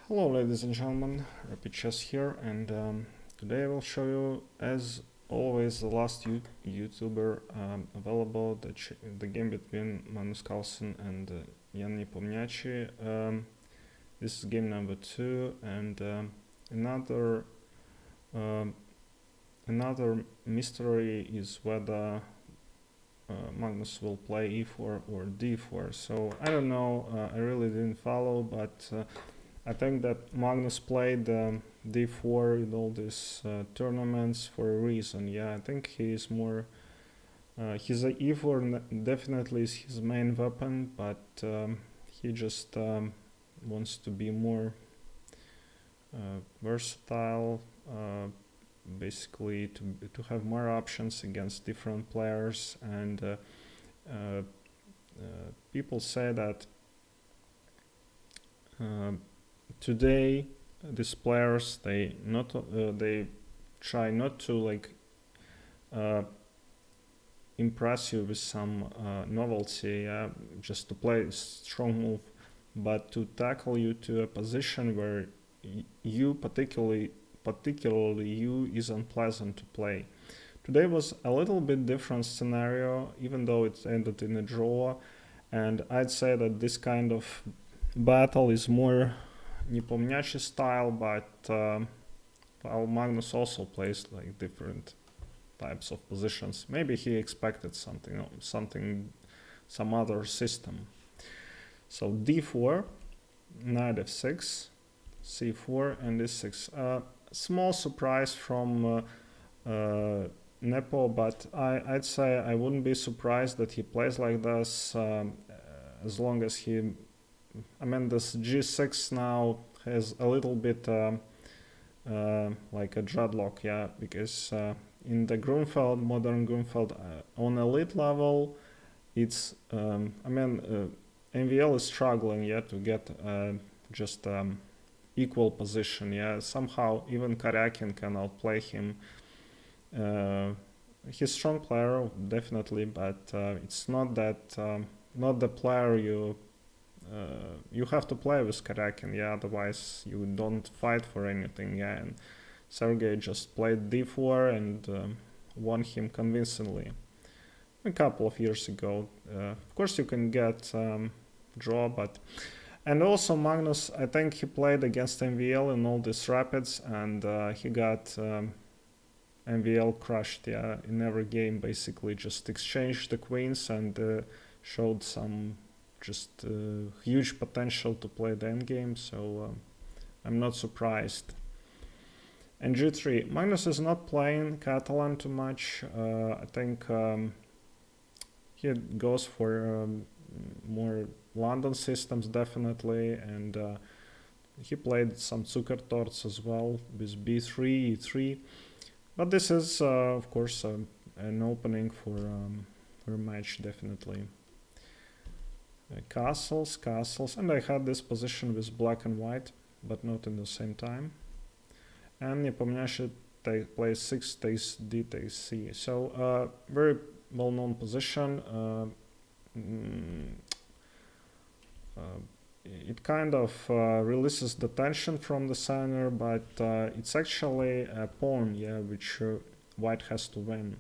Hello ladies and gentlemen, Rapid Chess here, and today I will show you, as always, the last YouTuber available, the game between Magnus Carlsen and Nepomniachtchi. This is game number 2, and another another mystery is whether Magnus will play e4 or d4. So I don't know, I really didn't follow, but I think that Magnus played d4 in all these tournaments for a reason. Yeah, I think he's more. His e4 definitely is his main weapon, but he just wants to be more versatile. Basically, to have more options against different players, and people say that. Today these players they try not to impress you with some novelty, just to play a strong move, but to tackle you to a position where you particularly you is unpleasant to play. Today was a little bit different scenario, even though it ended in a draw, and I'd say that this kind of battle is more Nepomniachtchi style, but well, Magnus also plays like different types of positions. Maybe he expected some other system. So d4, knight f6, c4, and d6. Small surprise from Nepo, but I'd say I wouldn't be surprised that he plays like this as long as he. I mean, this g6 now has a little bit like a dreadlock, yeah, because in the Grunfeld, modern Grunfeld, on elite level, it's, I mean, MVL is struggling, yeah, to get just equal position, yeah. Somehow even Karyakin can outplay him. He's a strong player, definitely, but it's not that, not the player you have to play with Karyakin, yeah, otherwise you don't fight for anything, yeah, and Sergey just played d4 and won him convincingly a couple of years ago. Of course you can get draw, but... And also Magnus, I think he played against MVL in all these rapids, and he got MVL crushed, yeah, in every game, basically just exchanged the queens and showed some just huge potential to play the endgame, so I'm not surprised. And g3, Magnus is not playing Catalan too much. I think he goes for more London systems, definitely, and he played some Zuckertorts as well with b3, e3, but this is of course an opening for a match, definitely. Castles, and I had this position with black and white, but not in the same time. And Nepomniachtchi plays 6, takes d, takes c. So very well-known position. It kind of releases the tension from the center, but it's actually a pawn, yeah, which white has to win.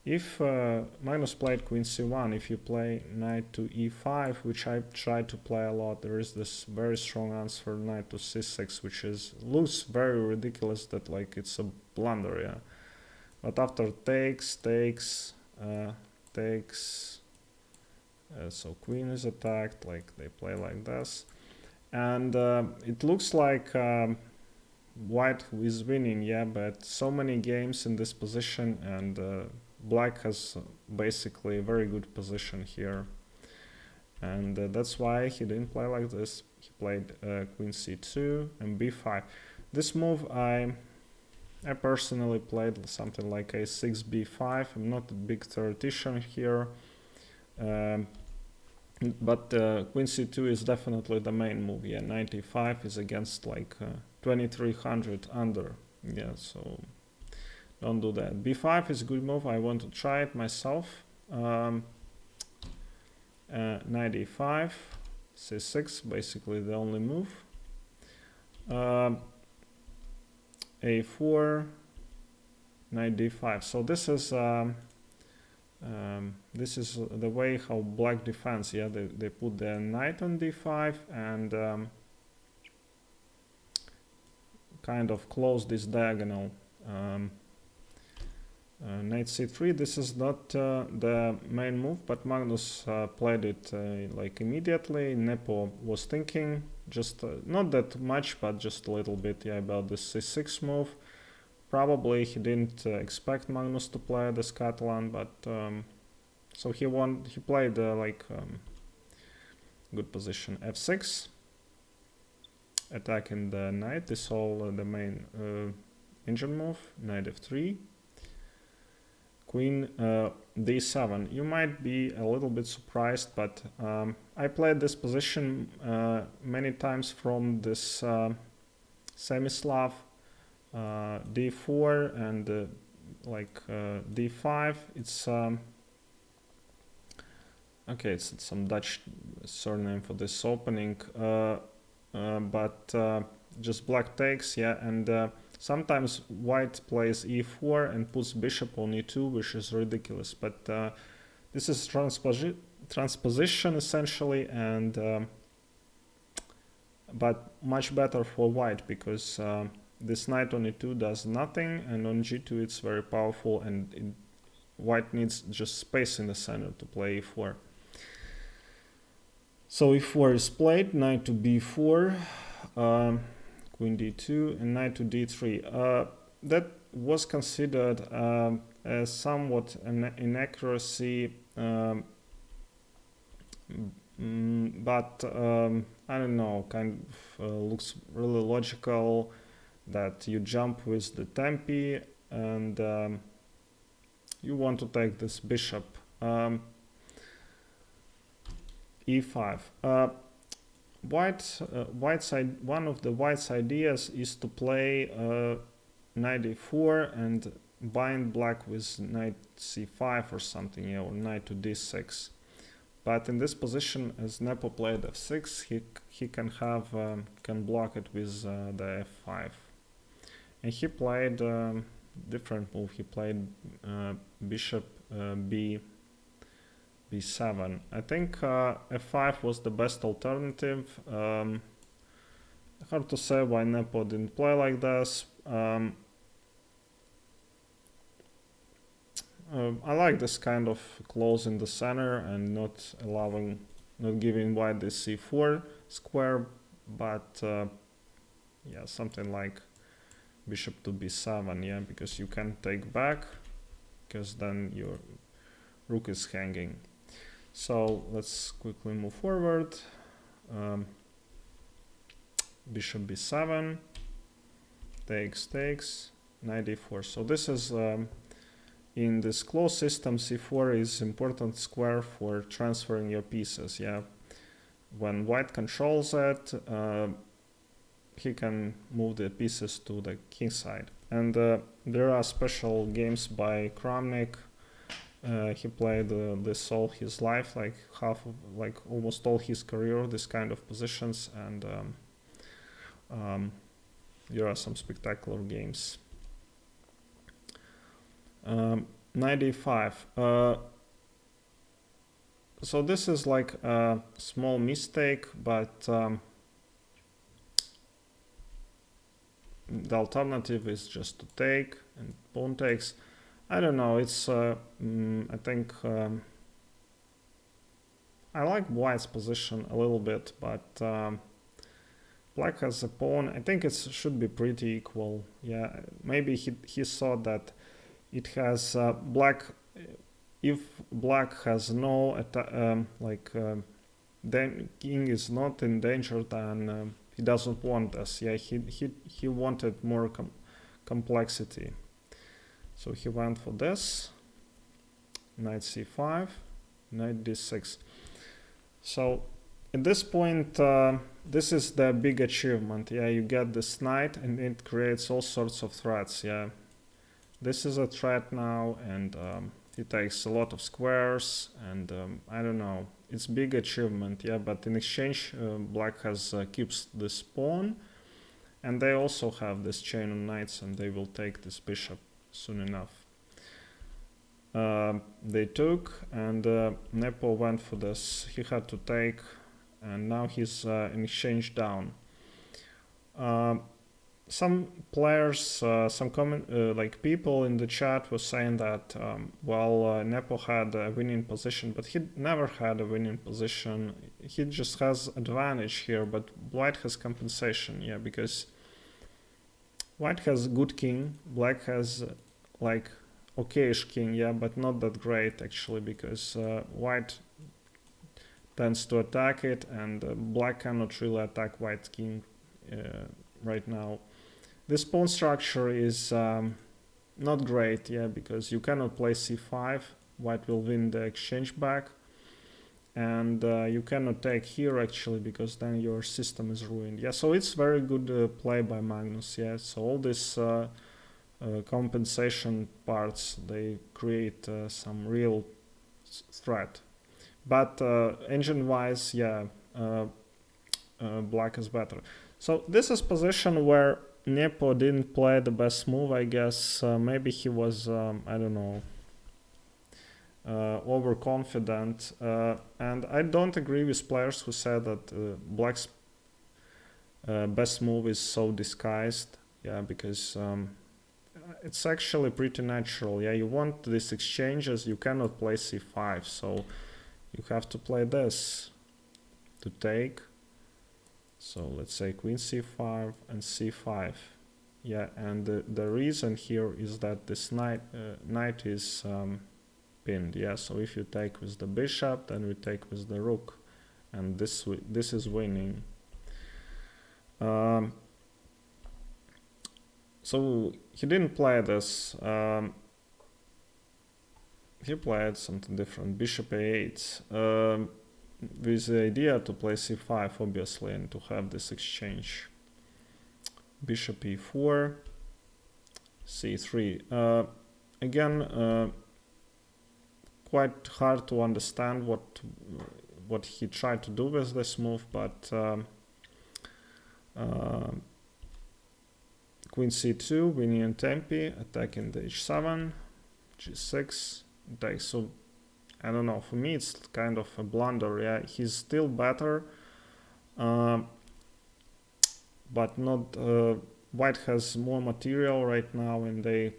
If Magnus played queen c1, if you play knight to e5, which I try to play a lot, there is this very strong answer, knight to c6, which looks very ridiculous, that like it's a blunder, yeah. But after takes, so queen is attacked, like they play like this, and it looks like white is winning, yeah, but so many games in this position, and black has basically a very good position here, and that's why he didn't play like this. He played queen c2 and b5. This move I personally played something like a6 b5. I'm not a big theoretician here, but queen c2 is definitely the main move, yeah. 95 is against like 2300 under, yeah, so don't do that. b5 is a good move. I want to try it myself. Knight e5, c6, basically the only move. a4, knight d5. So this is the way how black defends. Yeah, they put the knight on d5 and kind of close this diagonal. Knight c3. This is not the main move, but Magnus played it like immediately. Nepo was thinking just not that much, but just a little bit, yeah, about this c6 move. Probably he didn't expect Magnus to play the Scotland, but so he played good position f6, attacking the knight. This is all the main engine move. Knight f3, queen d7. You might be a little bit surprised, but I played this position many times from this semi-Slav d4 and d5. It's okay, it's some Dutch surname for this opening, but just black takes, yeah, and sometimes white plays e4 and puts bishop on e2, which is ridiculous, but this is transposition essentially, and but much better for white because this knight on e2 does nothing, and on g2 it's very powerful, and white needs just space in the center to play e4. So e4 is played, knight to b4, queen d2, and knight to d3. That was considered as somewhat an inaccuracy, but I don't know, kind of looks really logical that you jump with the tempi and you want to take this bishop. e5. One of the white's ideas is to play knight e4 and bind black with knight c5 or something, yeah, or knight to d6. But in this position, as Nepo played f6, he can block it with the f5. And he played different move. He played bishop b7. I think f5 was the best alternative. Hard to say why Nepo didn't play like this. I like this kind of close in the center and not giving white this c4 square, but yeah, something like bishop to b7, yeah, because you can take back, because then your rook is hanging. So let's quickly move forward. Bishop b7, takes, knight e4. So this is in this closed system, c4 is important square for transferring your pieces. Yeah, when white controls it, he can move the pieces to the king side. And there are special games by Kramnik. He played this all his life, like almost all his career, this kind of positions, and there are some spectacular games. Knight e5. So this is like a small mistake, but the alternative is just to take, and pawn takes. I don't know, it's I think I like white's position a little bit, but black has a pawn. I think it should be pretty equal. Yeah, maybe he saw that it has black. If black has no then king is not in danger, then he doesn't want this. Yeah, he wanted more complexity. So he went for this, knight c5, knight d6. So at this point, this is the big achievement. Yeah, you get this knight and it creates all sorts of threats. Yeah, this is a threat now, and it takes a lot of squares, and I don't know, it's big achievement. Yeah, but in exchange, black has keeps this pawn, And they also have this chain of knights, and they will take this bishop soon enough. They took, and Nepo went for this. He had to take, and now he's in exchange down. Some players, like people in the chat were saying that, Nepo had a winning position, but he never had a winning position. He just has advantage here, but White has compensation, yeah, because White has good king, Black has like okayish king, yeah, but not that great actually, because White tends to attack it, and Black cannot really attack White king right now. This pawn structure is not great, yeah, because you cannot play c5. White will win the exchange back, and you cannot take here actually, because then your system is ruined. Yeah, so it's very good play by Magnus. Yeah, so all this compensation parts, they create some real threat. But engine-wise, yeah, Black is better. So this is position where Nepo didn't play the best move, I guess. Maybe he was, I don't know, overconfident. And I don't agree with players who said that Black's best move is so disguised. Yeah, because it's actually pretty natural. Yeah, you want these exchanges, you cannot play c5, so you have to play this to take. So let's say queen c5 and c5. Yeah, and the reason here is that this knight is pinned. Yeah, so if you take with the bishop, then we take with the rook, and this is winning. So he didn't play this. He played something different. Bishop a8. With the idea to play c5, obviously, and to have this exchange. Bishop e4, c3. Again, quite hard to understand what he tried to do with this move, but queen c2, winning in tempi, attacking the h7, g6, takes. So I don't know, for me it's kind of a blunder. Yeah, he's still better, but not. White has more material right now, and they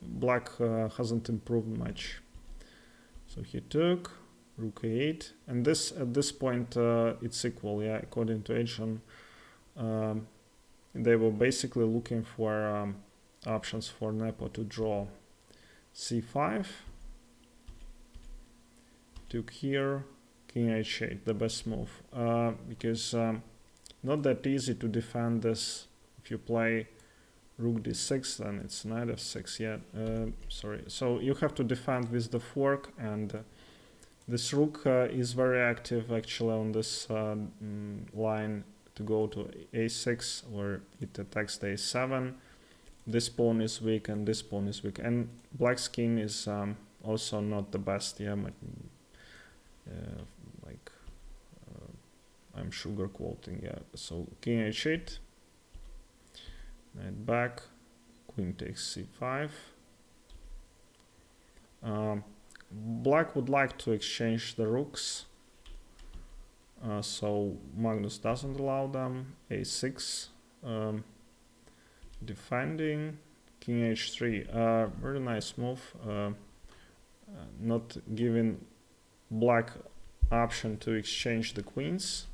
Black hasn't improved much. So he took rook a8, and this at this point it's equal. Yeah, according to Agent, they were basically looking for options for Nepo to draw. c5. Took here, king h8, the best move, because not that easy to defend this. If you play rook d6, then it's knight f6. Yeah, sorry. So you have to defend with the fork, and this rook is very active actually on this line to go to a6, where it attacks the a7. This pawn is weak, and this pawn is weak, and Black's king is also not the best. Yeah. I'm sugar quoting, yeah. So king h8, knight back, queen takes c5. Black would like to exchange the rooks, so Magnus doesn't allow them. a6, defending, king h3, very nice move, not giving Black option to exchange the queens.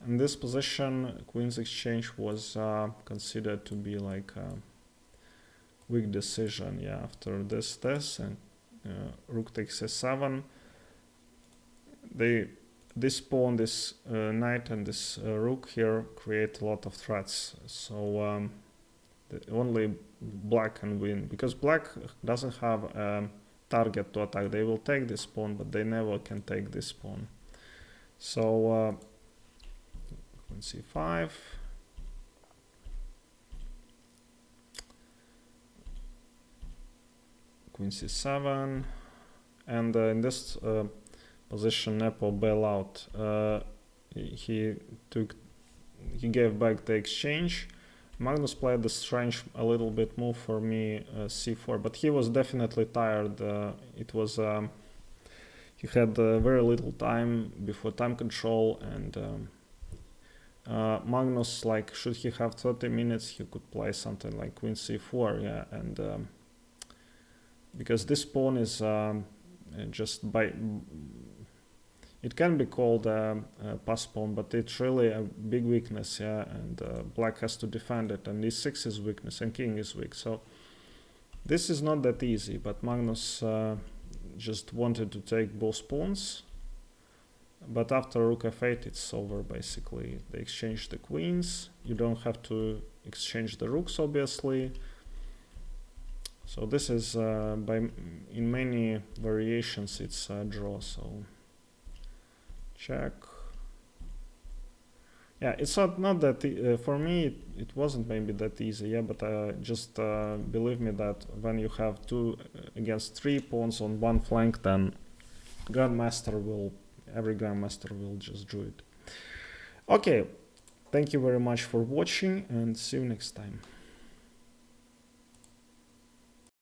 In this position, queen's exchange was considered to be like a weak decision. Yeah, after this and rook takes a7, this pawn, this knight, and this rook here create a lot of threats. So only Black can win, because Black doesn't have a target to attack. They will take this pawn, but they never can take this pawn. So queen c5, queen c7, and in this position Nepo bail out. He he gave back the exchange. Magnus played the strange a little bit move for me, c4, but he was definitely tired. It was he had very little time before time control, and Magnus, like, should he have 30 minutes, he could play something like queen c4, yeah, and because this pawn is just by... It can be called a pass pawn, but it's really a big weakness, yeah, and black has to defend it, and e6 is weakness, and king is weak, so this is not that easy, but Magnus just wanted to take both pawns, but after rook f8 it's over, basically. They exchange the queens, you don't have to exchange the rooks, obviously. So this is, in many variations, it's a draw, so check. Yeah, it's not that, for me, it wasn't maybe that easy, yeah, but just believe me that when you have 2 against 3 pawns on one flank, then every grandmaster will just do it. Okay, thank you very much for watching, and see you next time.